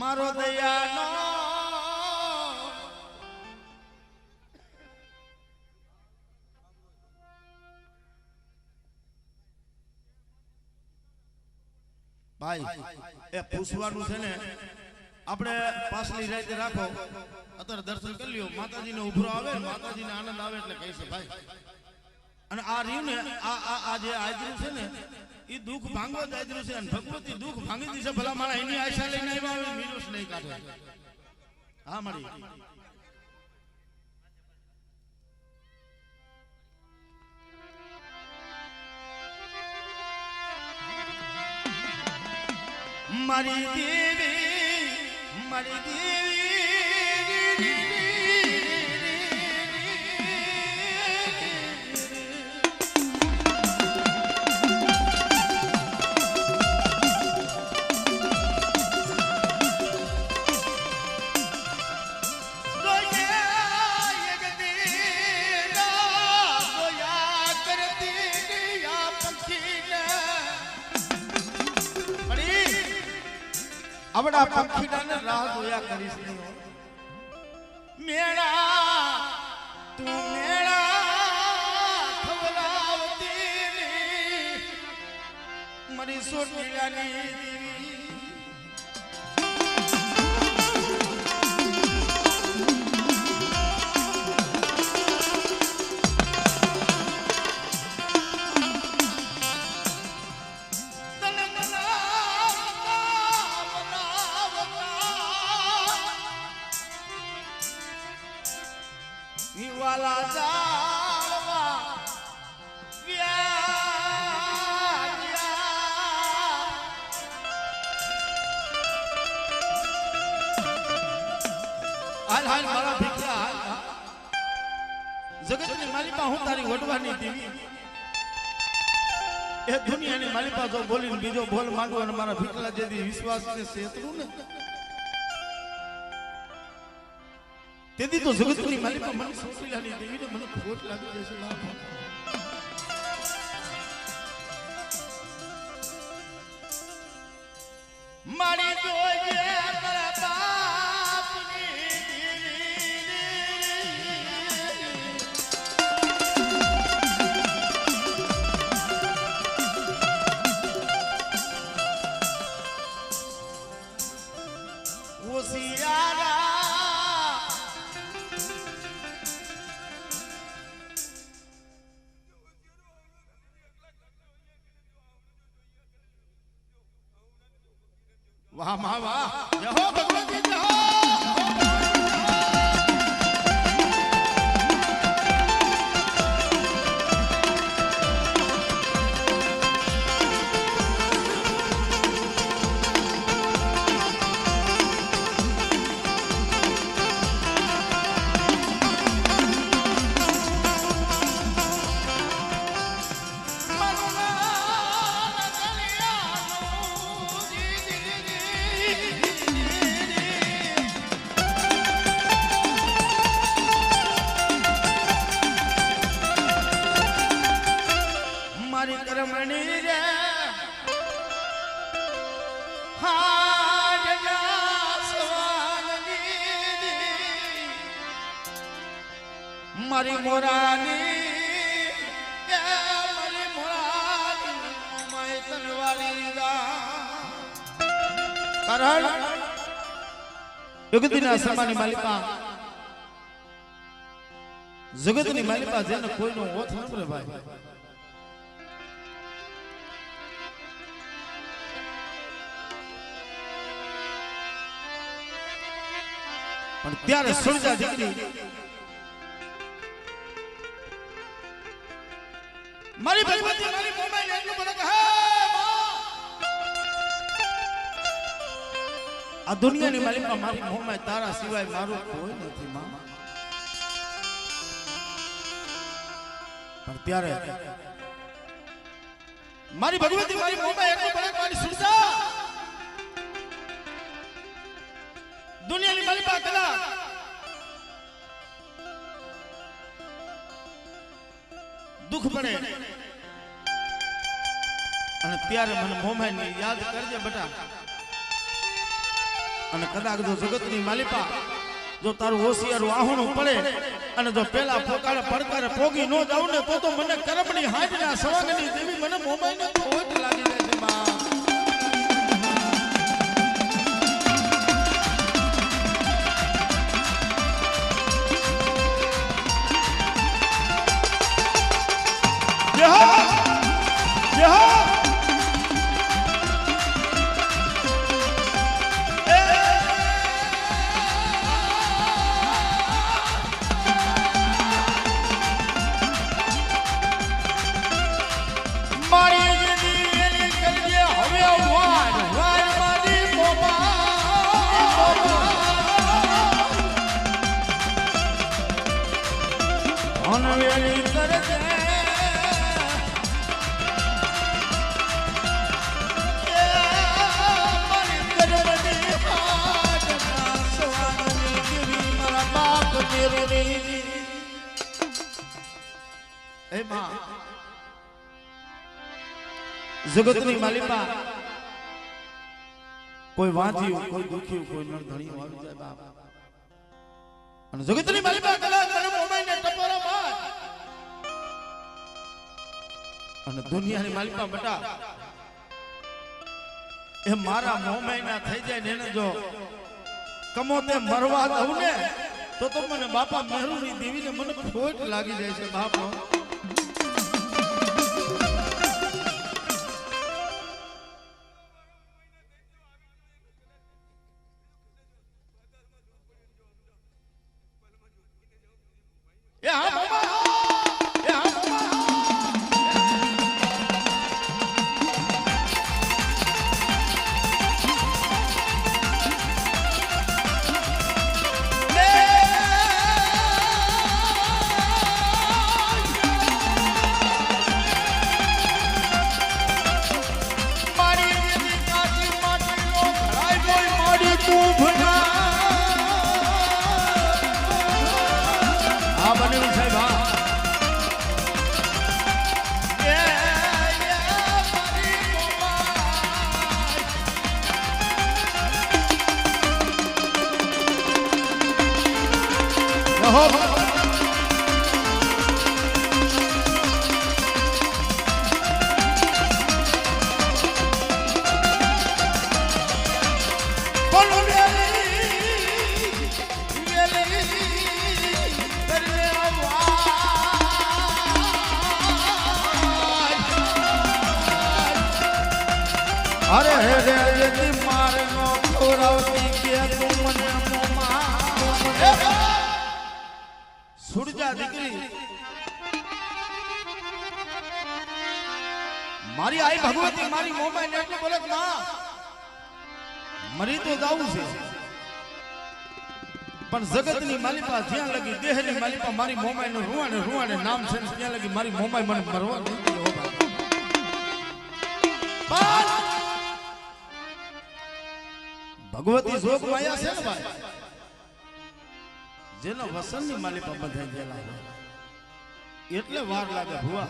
મારો દયાનો ભાઈ એ પૂછવાનું છે ને આપણે પાછલી રાતે રાખો અત્યારે દર્શન કરી લ્યો માતાજીને ઉભરો આવે ને માતાજીને આનંદ આવે એટલે કહી છે ભાઈ અને આ રહ્યું ને આ જે આજરું છે ને એ દુઃખ ભાંગવા જ આજરું છે અને ભગવતી દુઃખ ભાંગી દીશે ભલા મારા એની આશા લઈને આવ્યા આવે મીરુસ નહીં કાઢે હા મારી મારી દેવી મારી દેવી આવડા પંખીડાને રાહ જોયા કરીશ મેળા તું મેળા ખવડાવતી મારી સોટીલાની દેવી વાલા જાળવા હાલ હાલ મારા ભીખલા હાલ જગતની માલિકા હું તારી વડવાની દેવી એ દુનિયાની માલિકા જો બોલીને બીજો બોલ માંડવો અને મારા ભીખલા જેથી વિશ્વાસ ને સેતરું ને તેથી તો જગતની માલિકા મને સોટીલાની દેવીને મને ખોટ લાગી જશે મારી જોજે મારા બાપની ઓસિયારા वाह वाह वाह जय हो भगवती जय हो કરમણી રે મારી મોરાની મારી મોરાની માય તનવારી કારણ જગતના સમાની માલિકા જગતની માલિકા જેને કોઈનો ઓથ ન પડે ભાઈ પણ ત્યારે સુરજા દીકરી મારી ભગવતી મારી મોમાઈ એટલું મને કહે આ દુનિયાની માલિકા મારી મોમાઈ તારા સિવાય મારું કોઈ નથી માં પણ ત્યારે મારી ભગવતી મારી મોમાઈ એટલું મને મારી સુરજા દુનિયાની માલિકા કલા દુઃખ પડે અને ત્યારે મને મોમાઈને યાદ કરજે બેટા અને કદાચ જો જગતની માલિકા જો તારું હોશિયારું આહુણું પડે અને જો પેલા પોકાળે પડકારે પોગી ન જાવ ને તો મને કરમની હાજના સવાગની દેવી મને મોબાઈલને ખોટ લાગી જાય છે બા. જગતની માલિકા કોઈ વાંચ્યું કોઈ દુખ્યું કોઈ નરધણિયું આવી જાય બાપ. અને જગતની માલિકા કલા મને મોબાઈલને ટપોરા માર અને દુનિયાની માલિકા બટા એ મારા મોમાઈના થઈ જાય ને એને જો કમોતે મરવા દઉં ને તો મને બાપા મહેરુની દેવીને મને ખોટ લાગી જાય છે બાપ. અરે રે રે મારનો ખોરાવતી કે તું મને મોમા સુરજા દીકરી મારી આઈ ભગવતી મારી મોમા ને એટલે બોલે માં મરી તો જાવું છે પણ જગતની માલિકા જ્યાં લગી દેહની માલિકા મારી મોમા નું રૂવાને નામ છે ત્યાં લગી મારી મોમા મને મરવા નથી ભગવતી જોગ માયા છે ને ભાઈ જેનો વસનની માલિકા બંધાઈ ગયેલા એટલે વાર લાગે ભુવા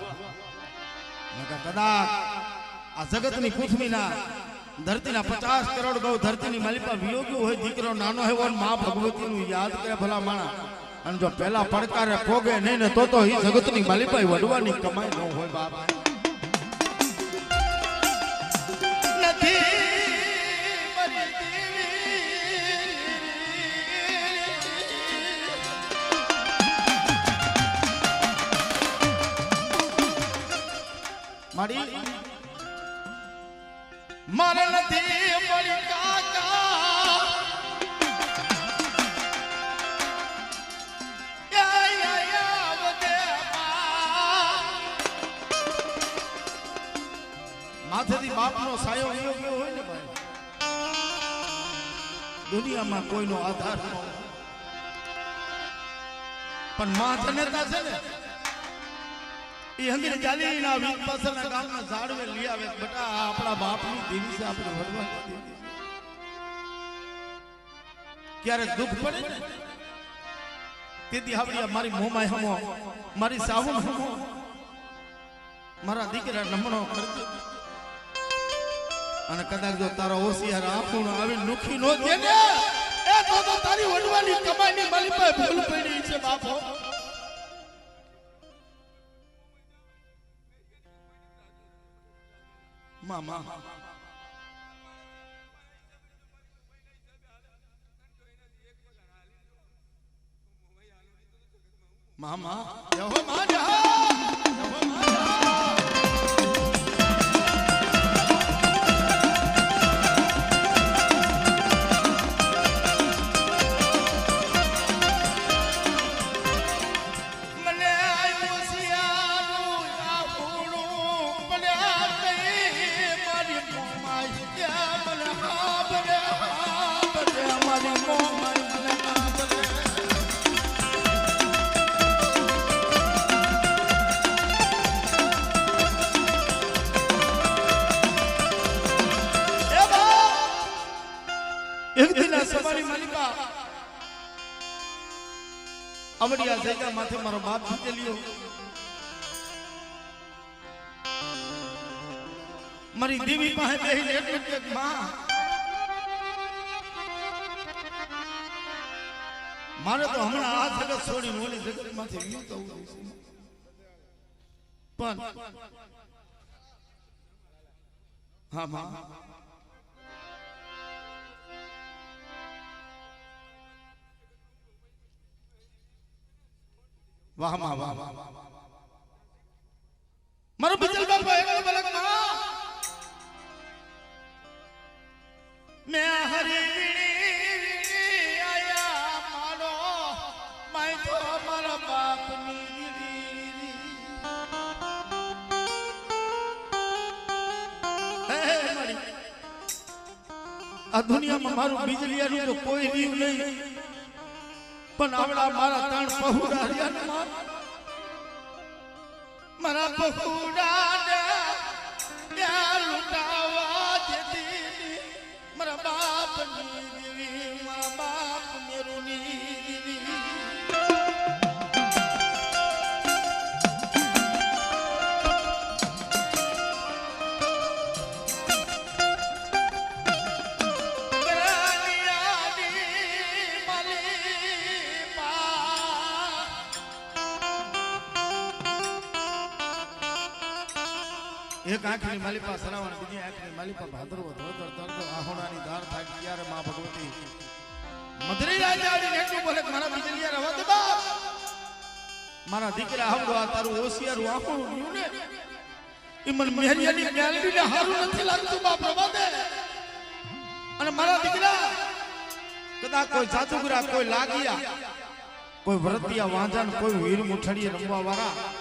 નકા કદાચ આ જગતની પૃથ્વીના ધરતીના 50 કરોડ ગૌ ધરતીની માલિકા વિયોગ્યો હોય દીકરો નાનો હોય અને માં ભગવતીનું યાદ કરે ભલા માણા અને જો પેલા પડકારે પોગે નહીં ને તો ઈ જગતની માલિકા વડવાની કમાઈ ન હોય બાપ નથી મારી મારે નથી મળી કાકા માથેથી બાપનો સાયો ગયો હોય ને ભાઈ દુનિયામાં કોઈનો આધાર ન પણ માથે નેતા છે ને એ હંગીને ચાલીના વિપસના ગામના ઝાડવે લઈ આવે બેટા આપણા બાપની દેવી છે આપણે વડવા ક્યારે દુઃખ પડે ને તેથી આવડિયા મારી મોમાય હમો મારી સાહુ હમો મારા દીકરા નમણો કરજો અને કદાચ જો તારો હોશિયાર આપણું આવી નુખી નો દે ને તમારી વડવાની કમાઈની મારી પાસે ભૂલ પડી છે બાપો. મામા મામા યહો મા યહો એક દિન સવારી માલિકા અવડિયા જગ્યા માથે મારો બાપ જીતેલિયો મારી દેવી પાસે બેહીને એટલું કે માં મારે તો હમણાં આ જગત છોડીને ઓલી જગત માંથી વ્યૂ થવું છે પણ હા માં વાહ માં વાહ મારો બિજલ બાપા એક બલક માં મે હરી આયા મારો માય તો મારા બાપ ની આ દુનિયામાં મારું બિજલિયાનું તો કોઈ રીવ નહીં પણ આવડા મારા ત્રણ પહુડા રહ્યા મારા પહુડા ત્યાં લૂંટાવા દેતી મારા બાપ ની દેવી મારા બાપ મેરું ની દેવી એક આંખની માલિપા સરાવણ બીજી આંખની માલિપા ભાદરવો ધોધર ધરધર આહોણાની ધાર થાય ત્યારે માં ભગવતી મધરી રાજાની એટલું બોલે મારા બિજલિયા રવા દે બાપ મારા દીકરા આવડો આ તારું ઓસિયારું આહોણું રહ્યું ને ઈ મને મેરિયાની મેલડીને હારું નથી લાગતું બાપ રવા દે અને મારા દીકરા કદાચ કોઈ જાદુગરા કોઈ લાગિયા કોઈ વ્રતિયા વાંજાન કોઈ વીર મુઠડીએ રમવા વાળા